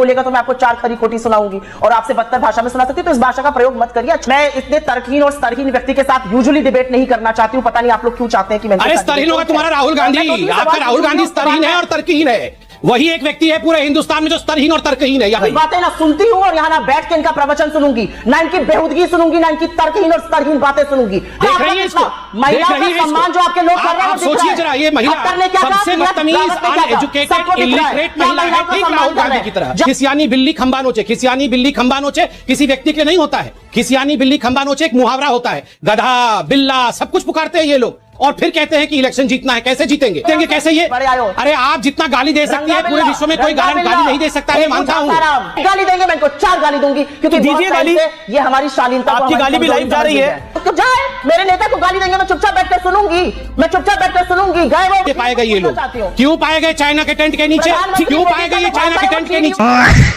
बोलेगा तो मैं आपको 4 खरी खोटी सुनाऊंगी और आपसे बदतर भाषा में सुना सकती हूँ, तो इस भाषा का प्रयोग मत करिए। मैं इतने तर्कहीन और स्तरहीन व्यक्ति के साथ यूजुअली डिबेट नहीं करना चाहती हूँ। पता नहीं आप लोग क्यों चाहते हैं कि मैं अरे स्तरहीन होगा तुम्हारा राहुल गांधी, आपका राहुल गांधी स्तरहीन है और तर्कहीन है। वही एक व्यक्ति है पूरे हिंदुस्तान में जो स्तरहीन और तर्कहीन है। यहाँ बातें ना सुनती हूँ और यहाँ ना बैठ के इनका प्रवचन सुनूंगी, ना इनकी बेहुदगी सुनूंगी, ना इनकी तर्कहीन और स्तरहीन बातें सुनूंगी। देख रही है इसको, महिलाओं का सम्मान जो आपके लोग कर रहे हैं, सोचिए जरा, ये महिला सबसे बदतमीज अनएजुकेटेड इलिटरेट महिला है, ठीक राहुल गांधी की तरह। खिसियानी बिल्ली खंबा नोचे, खिसियानी बिल्ली खंबा नोचे किसी व्यक्ति के लिए नहीं होता है। खिसियानी बिल्ली खंबा नोचे एक मुहावरा होता है। गधा बिल्ला सब कुछ पुकारते हैं ये लोग और फिर कहते हैं कि इलेक्शन जीतना है। कैसे जीतेंगे? जीतेंगे कैसे ये? अरे आप जितना गाली दे सकती है पूरे विश्व में कोई गाली नहीं दे सकता है, मानता हूँ। गाली देंगे, मैं इनको 4 गाली दूंगी क्योंकि दीजिए गाली, ये हमारी शालीनता। आपकी गाली भी लाइव जा रही है तो जाए, मेरे नेता को गाली देंगे, मैं चुपचाप बैठकर सुनूंगी, मैं चुपचाप बैठकर सुनूंगी। गए वो पाए गए ये लोग, क्यों पाए गए चाइना के टेंट के नीचे? क्यों पाए गए ये चाइना के टेंट के नीचे?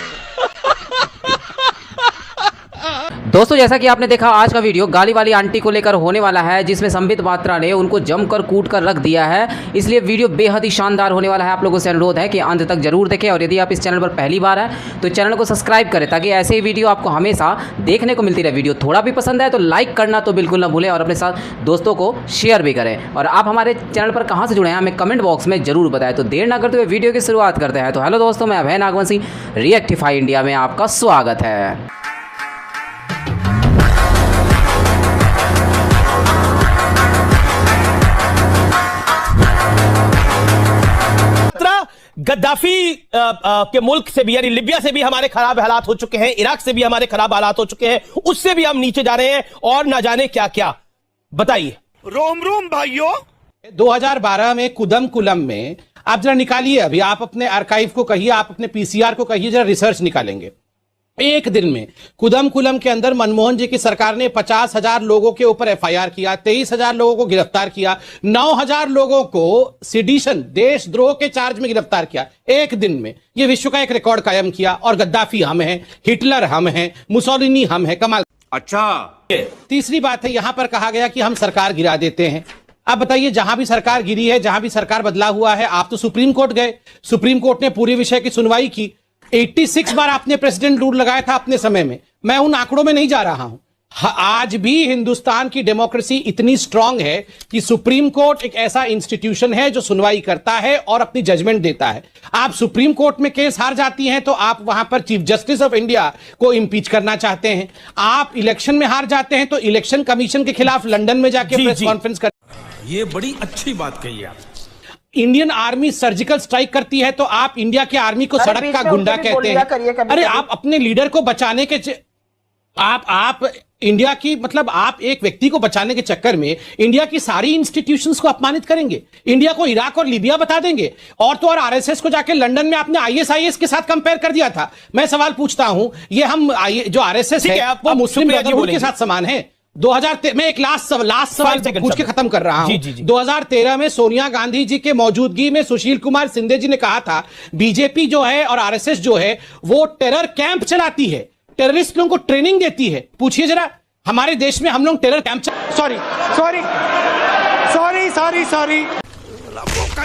दोस्तों जैसा कि आपने देखा आज का वीडियो गाली वाली आंटी को लेकर होने वाला है, जिसमें संबित पात्रा ने उनको जमकर कूट कर रख दिया है। इसलिए वीडियो बेहद ही शानदार होने वाला है। आप लोगों से अनुरोध है कि अंत तक जरूर देखें और यदि आप इस चैनल पर पहली बार हैं तो चैनल को सब्सक्राइब करें ताकि ऐसे ही वीडियो आपको हमेशा देखने को मिलती रहे। वीडियो थोड़ा भी पसंद है तो लाइक करना तो बिल्कुल ना भूलें और अपने साथ दोस्तों को शेयर भी करें। और आप हमारे चैनल पर कहाँ से जुड़े हैं हमें कमेंट बॉक्स में जरूर बताएं। तो देर ना करते हुए वीडियो की शुरुआत करते हैं। तो हेलो दोस्तों, मैं अभय नागवंशी, रिएक्टिफाई इंडिया में आपका स्वागत है। गद्दाफी के मुल्क से भी यानी लिबिया से भी हमारे खराब हालात हो चुके हैं, इराक से भी हमारे खराब हालात हो चुके हैं, उससे भी हम नीचे जा रहे हैं और ना जाने क्या क्या। बताइए। रोम रोम भाइयों, 2012 में कुदम कुलम में आप जरा निकालिए, अभी आप अपने आर्काइव को कहिए, आप अपने पीसीआर को कहिए, जरा रिसर्च निकालेंगे। एक दिन में कुदम कुलम के अंदर मनमोहन जी की सरकार ने 50,000 लोगों के ऊपर एफआईआर किया, 23,000 लोगों को गिरफ्तार किया, 9,000 लोगों को सेडिशन देशद्रोह के चार्ज में गिरफ्तार किया एक दिन में। यह विश्व का एक रिकॉर्ड कायम किया। और गद्दाफी हम हैं, हिटलर हम हैं, मुसोलिनी हम हैं। कमाल। अच्छा, तीसरी बात है, यहां पर कहा गया कि हम सरकार गिरा देते हैं। अब बताइए, जहां भी सरकार गिरी है, जहां भी सरकार बदला हुआ है, आप तो सुप्रीम कोर्ट गए, सुप्रीम कोर्ट ने पूरे विषय की सुनवाई की। 86 बार आपने प्रेसिडेंट रूल लगाया था अपने समय में। मैं उन आंकड़ों में नहीं जा रहा हूं। आज भी हिंदुस्तान की डेमोक्रेसी इतनी स्ट्रांग है कि सुप्रीम कोर्ट एक ऐसा इंस्टीट्यूशन है जो सुनवाई करता है और अपनी जजमेंट देता है। आप सुप्रीम कोर्ट में केस हार जाती हैं तो आप वहां पर चीफ जस्टिस ऑफ इंडिया को इंपीच करना चाहते हैं। आप इलेक्शन में हार जाते हैं तो इलेक्शन कमीशन के खिलाफ लंदन में जाके प्रेस कॉन्फ्रेंस कर। ये बड़ी अच्छी बात कही आप। इंडियन आर्मी सर्जिकल स्ट्राइक करती है तो आप इंडिया की आर्मी को सड़क का गुंडा कहते हैं। अरे आप अपने लीडर को बचाने के आप इंडिया की मतलब आप एक व्यक्ति को बचाने के चक्कर में इंडिया की सारी इंस्टीट्यूशंस को अपमानित करेंगे, इंडिया को इराक और लीबिया बता देंगे। और तो और आरएसएस को जाके लंदन में आपने आईएसआईएस के साथ कंपेयर कर दिया था। मैं सवाल पूछता हूं, ये हम जो आरएसएस है वो मुस्लिम ब्रदरहुड के साथ समान है। 2013 में एक लास्ट सवाल पूछ के खत्म कर रहा हूं। 2013 में सोनिया गांधी जी के मौजूदगी में सुशील कुमार सिंधे जी ने कहा था बीजेपी जो है और आरएसएस जो है वो टेरर कैंप चलाती है, टेररिस्ट लोगों को ट्रेनिंग देती है। पूछिए जरा, हमारे देश में हम लोग टेरर कैंप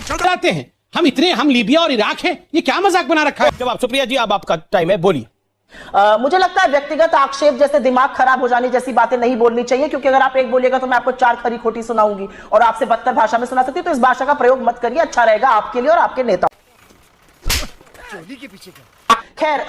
चलाते हैं। हम लीबिया और इराक हैं, ये क्या मजाक बना रखा है? जवाब। सुप्रिया जी, अब आपका टाइम है, बोलिए। मुझे लगता है व्यक्तिगत आक्षेप जैसे दिमाग खराब हो जाने जैसी बातें नहीं बोलनी चाहिए, क्योंकि अगर आप एक बोलिएगा तो मैं आपको 4 खरी खोटी सुनाऊंगी और आपसे बदतर भाषा में सुना सकती हूँ, तो इस भाषा का प्रयोग मत करिए। अच्छा रहेगा आपके लिए और आपके नेता के पीछे। खैर,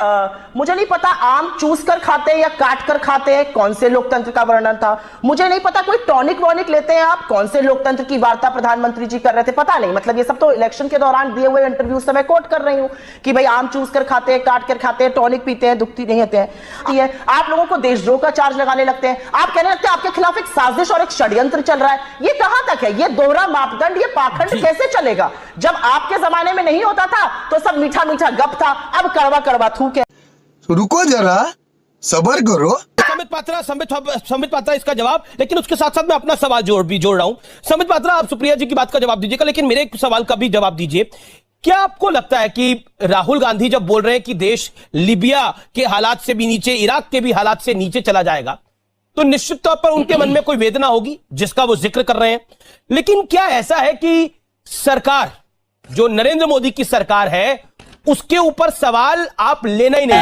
मुझे नहीं पता आम चूस कर खाते हैं या काट कर खाते हैं, कौन से लोकतंत्र का वर्णन था। मुझे नहीं पता कोई टॉनिक वॉनिक लेते हैं आप, कौन से लोकतंत्र की वार्ता प्रधानमंत्री जी कर रहे थे, पता नहीं। मतलब ये सब तो इलेक्शन के दौरान दिए हुए इंटरव्यू से मैं कोट कर रही हूं कि भाई आम चूस कर खाते हैं, काट कर खाते हैं, टॉनिक पीते हैं, दुखती नहीं होते हैं। आप लोगों को देशद्रोह का चार्ज लगाने लगते हैं। आप कहने लगते हैं आपके खिलाफ एक साजिश और एक षड्यंत्र चल रहा है। ये कहां तक है? ये दोहरा मापदंड, ये पाखंड कैसे चलेगा? जब आपके जमाने में नहीं होता था तो सब मीठा मीठा गप था, अब कड़वा कड़वा थूक है। रुको जरा, सबर करो। संबित पात्रा इसका जवाब, लेकिन उसके साथ साथ मैं अपना सवाल जोड़ रहा हूं। संबित पात्रा, आप सुप्रिया जी की बात का जवाब दीजिएगा, लेकिन मेरे एक सवाल का भी जवाब दीजिए। क्या आपको लगता है कि राहुल गांधी जब बोल रहे हैं कि देश लिबिया के हालात से भी नीचे, इराक के भी हालात से नीचे चला जाएगा, तो निश्चित तौर पर उनके मन में कोई वेदना होगी जिसका वो जिक्र कर रहे हैं। लेकिन क्या ऐसा है कि सरकार, जो नरेंद्र मोदी की सरकार है, उसके ऊपर सवाल आप लेना ही नहीं।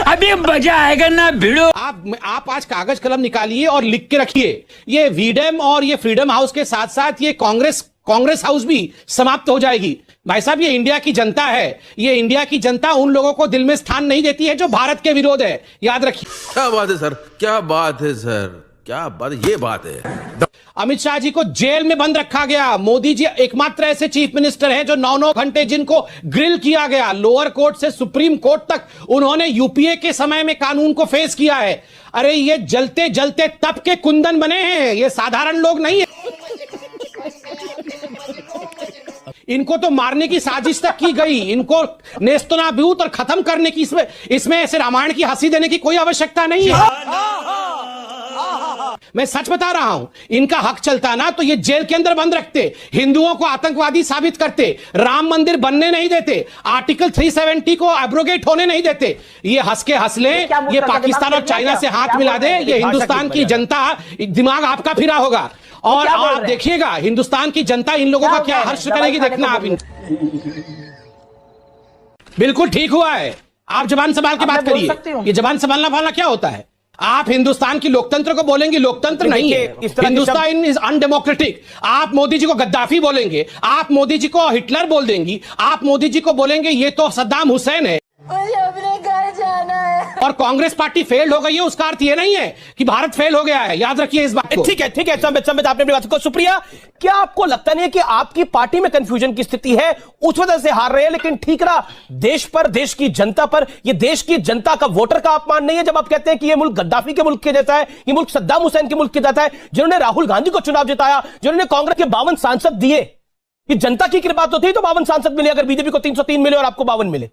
अभी मजा आएगा ना भिड़ो। आप आज कागज कलम निकालिए और लिख के रखिए, ये वीडेम और ये फ्रीडम हाउस के साथ साथ ये कांग्रेस हाउस भी समाप्त हो जाएगी। भाई साहब, ये इंडिया की जनता है, ये इंडिया की जनता उन लोगों को दिल में स्थान नहीं देती है जो भारत के विरोध है, याद रखिए। क्या बात है सर, क्या बात है सर, क्या बात, ये बात है। अमित शाह जी को जेल में बंद रखा गया। मोदी जी एकमात्र ऐसे चीफ मिनिस्टर हैं जो 9-9 घंटे जिनको ग्रिल किया गया, लोअर कोर्ट से सुप्रीम कोर्ट तक उन्होंने यूपीए के समय में कानून को फेस किया है। अरे ये जलते जलते तप के कुंदन बने हैं, ये साधारण लोग नहीं है। इनको तो मारने की साजिश तक की गई, इनको नेस्तनाबूत और खत्म करने की इसमें ऐसे रामायण की हंसी देने की कोई आवश्यकता नहीं है। मैं सच बता रहा हूं, इनका हक चलता ना तो ये जेल के अंदर बंद रखते, हिंदुओं को आतंकवादी साबित करते, राम मंदिर बनने नहीं देते, आर्टिकल 370 को एब्रोगेट होने नहीं देते। ये हंस के हंस ले, ये पाकिस्तान और चाइना से हाथ मिला दे, ये हिंदुस्तान की जनता, दिमाग आपका फिरा होगा। और आप देखिएगा हिंदुस्तान की जनता इन लोगों का क्या हर्ष करेगी, देखना आप। बिल्कुल ठीक हुआ है, आप जबान संभाल के बात करिए। ये जबान संभालना भालना क्या होता है? आप हिंदुस्तान की लोकतंत्र को बोलेंगे, लोकतंत्र नहीं है, हिंदुस्तान इज अनडेमोक्रेटिक। आप मोदी जी को गद्दाफी बोलेंगे, आप मोदी जी को हिटलर बोल देंगी, आप मोदी जी को बोलेंगे ये तो सद्दाम हुसैन है। मुझे अपने घर जाना है। और कांग्रेस पार्टी फेल्ड हो गई है, उसका अर्थ ये नहीं है कि भारत फेल हो गया है, याद रखिए इस बात को। ठीक है संबित, आपने अपनी बात को। सुप्रिया, क्या आपको लगता नहीं है कि आपकी पार्टी में कंफ्यूजन की स्थिति है, उस वजह से हार रहे हैं? लेकिन ठीक रहा, देश पर, देश की जनता पर, ये देश की जनता का, वोटर का अपमान नहीं है जब आप कहते हैं कि ये मुल्क गद्दाफी के मुल्क के जैसा है, ये मुल्क सद्दाम हुसैन के मुल्क के जैसा है, जिन्होंने राहुल गांधी को चुनाव जिताया, जिन्होंने कांग्रेस के 52 सांसद दिए। ये जनता की कृपा तो थी तो 52 सांसद मिले, अगर बीजेपी को 303 मिले और आपको 52 मिले,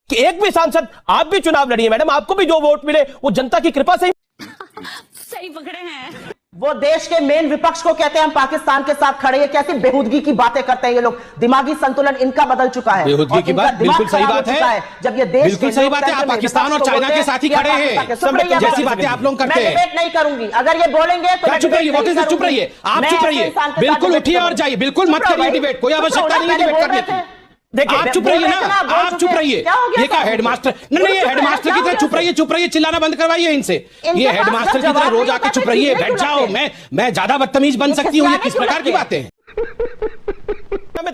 कि एक भी सांसद, आप भी चुनाव लड़िए मैडम, आपको भी जो वोट मिले वो जनता की कृपा से। सही पकड़े हैं। वो देश के मेन विपक्ष को कहते हैं हम पाकिस्तान के साथ खड़े हैं। कैसी बेहूदगी की बातें करते हैं ये लोग, दिमागी संतुलन इनका बदल चुका है। बेहूदगी की बात बिल्कुल सही बात है, जब ये देश बिल्कुल सही बात है, आप पाकिस्तान और चाइना के साथ ही खड़े हैं, जैसी बातें आप लोग करते हैं। मैं डिबेट नहीं करूंगी, अगर ये बोलेंगे तो चुप रहिए, चुप रहिए, आप चुप रहिए, बिल्कुल उठिए और जाइए, बिल्कुल मत करिए डिबेट, कोई आवश्यकता नहीं है डिबेट करने की। देखिए आप चुप रहिए ना, आप चुप रहिए। ये क्या हेडमास्टर, नहीं हेडमास्टर की तरह चुप रहिए, चिल्लाना बंद करवाइए इनसे। ये हेडमास्टर की तरह रोज आके चुप रहिए, बैठ जाओ। मैं ज्यादा बदतमीज बन सकती हूँ, ये किस प्रकार की बातें हैं?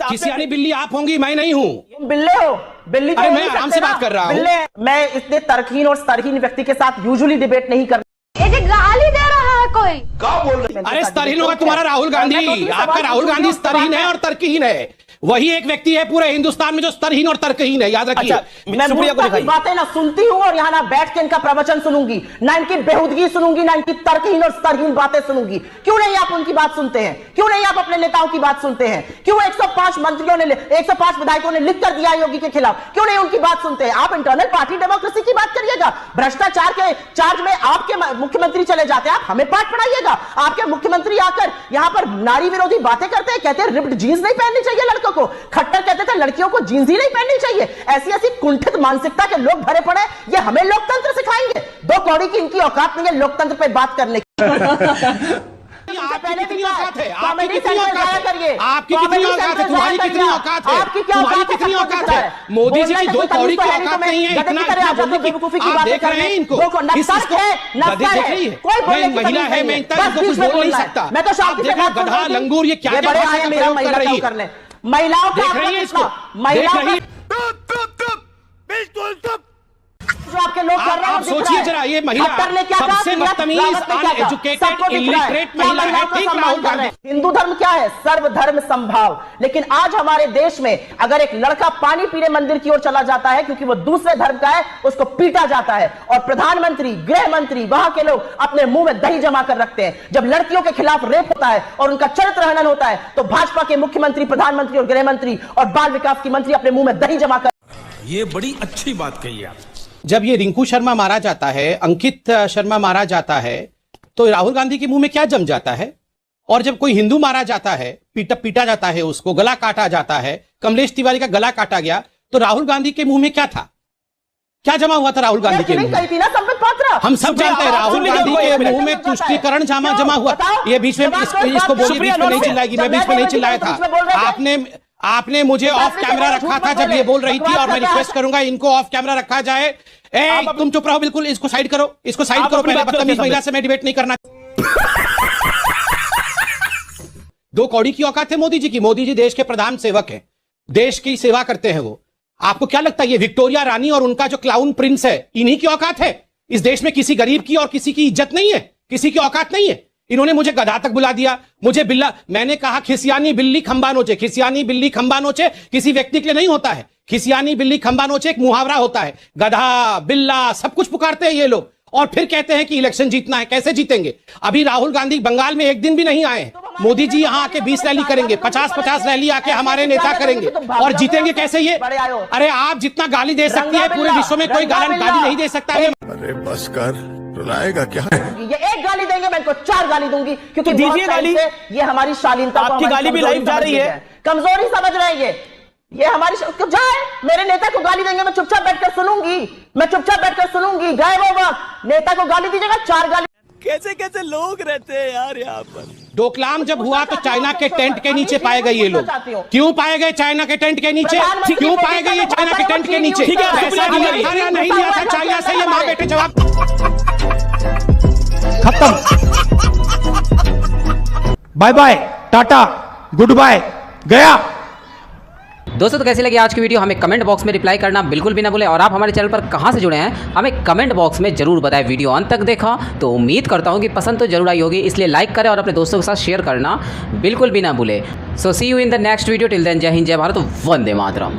किसी यानी बिल्ली आप होंगी, मैं नहीं हूँ। बिल्ले हो, बिल्ली तो मैं आराम से बात कर रहा हूँ। मैं इतने तर्कहीन और स्तरहीन व्यक्ति के साथ यूजुअली डिबेट नहीं कर। गाली दे रहा है कोई, क्या बोल रहे? अरे स्तरहीन होगा तुम्हारा राहुल गांधी, आपका राहुल गांधी स्तरहीन है और तर्कहीन है। वही एक व्यक्ति है पूरे हिंदुस्तान में जो स्तरहीन और तर्कहीन है, याद रखिए। मैं मूर्खता की बातें ना सुनती हूं और यहाँ ना बैठ के इनका प्रवचन सुनूंगी, ना इनकी बेहूदगी सुनूंगी, ना इनकी तर्कहीन और स्तरहीन बातें सुनूंगी। क्यों नहीं आप उनकी बात सुनते हैं? क्यों नहीं आप अपने नेताओं की बात सुनते हैं? क्यों 105 मंत्रियों ने, 105 विधायकों ने लिख कर दिया योगी के खिलाफ? क्यों नहीं उनकी बात सुनते हैं? आप इंटरनल पार्टी डेमोक्रेसी की बात करिएगा, भ्रष्टाचार के चार्ज में आपके मुख्यमंत्री चले जाते हैं, आप हमें पाठ पढ़ाइएगा। आपके मुख्यमंत्री आकर यहाँ पर नारी विरोधी बातें करते हैं, कहते हैं रिप्ड जीन्स नहीं पहननी चाहिए लड़कों को, खट्टर कहते थे लड़कियों को जींस ही नहीं पहननी चाहिए। ऐसी ऐसी कुंठित मानसिकता के लोग भरे पड़े, ये हमें लोकतंत्र सिखाएंगे? 2 कौड़ी की इनकी औकात नहीं है लोकतंत्र पे बात करने की। आपकी कितनी औकात है? आपकी कितनी औकात है? आपकी कितनी औकात है? तुम्हारी कितनी औकात है? तुम्हारी कितनी औकात है? मोदी जी की 2 कौड़ी की औकात नहीं है, इतना आप देख रहे हैं इनको, देख रही है, मैं महिला है, मैं इतना कुछ बोल नहीं सकता। मैं तो आप देख रहे हैं गधा लंगूर ये क्या क्या भाषा का प्रयोग कर रही है, महिलाओं देख रही है इसको, देख रही है। जो आपके लोग कर रहे हैं, आप सोचिए जरा, ये महिला सबसे बदतमीज, अनएजुकेटेड, इलिटरेट महिला है, ठीक राहुल गांधी। हिंदू धर्म क्या है? सर्वधर्म संभाव। लेकिन आज हमारे देश में अगर एक लड़का पानी पीने मंदिर की ओर चला जाता है क्योंकि वो दूसरे धर्म का है, उसको पीटा जाता है। और प्रधानमंत्री, गृह मंत्री, वहां के लोग अपने मुंह में दही जमा कर रखते हैं। जब लड़कियों के खिलाफ रेप होता है और उनका चरित्र हनन होता है तो भाजपा के मुख्यमंत्री, प्रधानमंत्री और गृह मंत्री और बाल विकास की मंत्री अपने मुंह में दही जमा कर। ये बड़ी अच्छी बात कही आप। जब ये रिंकू शर्मा मारा जाता है, अंकित शर्मा मारा जाता है, तो राहुल गांधी के मुंह में क्या जम जाता है? और जब कोई हिंदू मारा जाता है, पीटा जाता है, उसको गला काटा जाता है, कमलेश तिवारी का गला काटा गया, तो राहुल गांधी के मुंह में क्या था? क्या जमा हुआ था राहुल गांधी के मुंह में? हम सब जानते हैं राहुल गांधी के मुंह में तुष्टीकरण जमा हुआ। ये बीच में इसको बोलिए, बीच में नहीं चिल्लाएगी, मैं बीच में नहीं चिल्लाया था। आपने मुझे ऑफ कैमरा रखा था जब ये बोल रही थी, और मैं रिक्वेस्ट करूंगा इनको ऑफ कैमरा रखा जाए। तुम चुप रहो, बिल्कुल इसको साइड करो, इसको साइड करो। पहले बदतमीज महिला से मैं डिबेट नहीं करना। दो कौड़ी की औकात है मोदी जी की। मोदी जी देश के प्रधान सेवक हैं, देश की सेवा करते हैं वो। आपको क्या लगता है ये विक्टोरिया रानी और उनका जो क्लाउन प्रिंस है, इन्हीं की औकात है? इस देश में किसी गरीब की और किसी की इज्जत नहीं है, किसी की औकात नहीं है। इन्होंने मुझे गधा तक बुला दिया, मुझे बिल्ला। मैंने कहा खिसियानी बिल्ली खंबा नोचे। खिसियानी बिल्ली खंबा नोचे किसी व्यक्ति के लिए नहीं होता है। खिसियानी बिल्ली खंबा नोचे एक मुहावरा होता है। गधा, बिल्ला सब कुछ पुकारते हैं ये लोग, और फिर कहते हैं कि इलेक्शन जीतना है। कैसे जीतेंगे? अभी राहुल गांधी बंगाल में एक दिन भी नहीं आए। मोदी जी यहां आके 20 रैली करेंगे, 50-50 रैली आके हमारे नेता करेंगे, और जीतेंगे कैसे ये? अरे आप जितना गाली दे सकती है, पूरे विश्व में कोई गाली नहीं दे सकता है। अरे बस कर, रुलाएगा क्या? ये एक गाली देंगे, मैं इनको 4 गाली दूंगी, क्योंकि तो दीजिए गाली। ये हमारी शालीनता, आपकी गाली भी लाइव जा रही है, कमजोरी समझ रहे हैं ये हमारी। जाए मेरे नेता को गाली देंगे, मैं चुपचाप बैठकर सुनूंगी, मैं चुपचाप बैठकर सुनूंगी। गए वो वक्त, नेता को गाली दीजिएगा, 4 गाली। कैसे कैसे लोग रहते हैं यार यहाँ पर। डोकलाम जब हुआ तो चाइना के टेंट के नीचे पाए गए ये लोग। क्यों पाए गए चाइना के टेंट के नीचे? क्यों पाए गए ये चाइना के टेंट के नीचे? ठीक है, पैसा दिया था या नहीं दिया था चाइना से? ये मां बेटे जवाब। खत्म। Bye bye, tata, goodbye, गया। दोस्तों तो कैसी लगी आज की वीडियो? हमें कमेंट बॉक्स में रिप्लाई करना बिल्कुल भी ना भूलें। और आप हमारे चैनल पर कहां से जुड़े हैं हमें कमेंट बॉक्स में जरूर बताएं। वीडियो अंत तक देखा तो उम्मीद करता हूं कि पसंद तो जरूर आई होगी, इसलिए लाइक करें और अपने दोस्तों के साथ शेयर करना बिल्कुल भी ना भूलें। So see you in the next video. Till then जय हिंद, जय भारत, वंदे मातरम।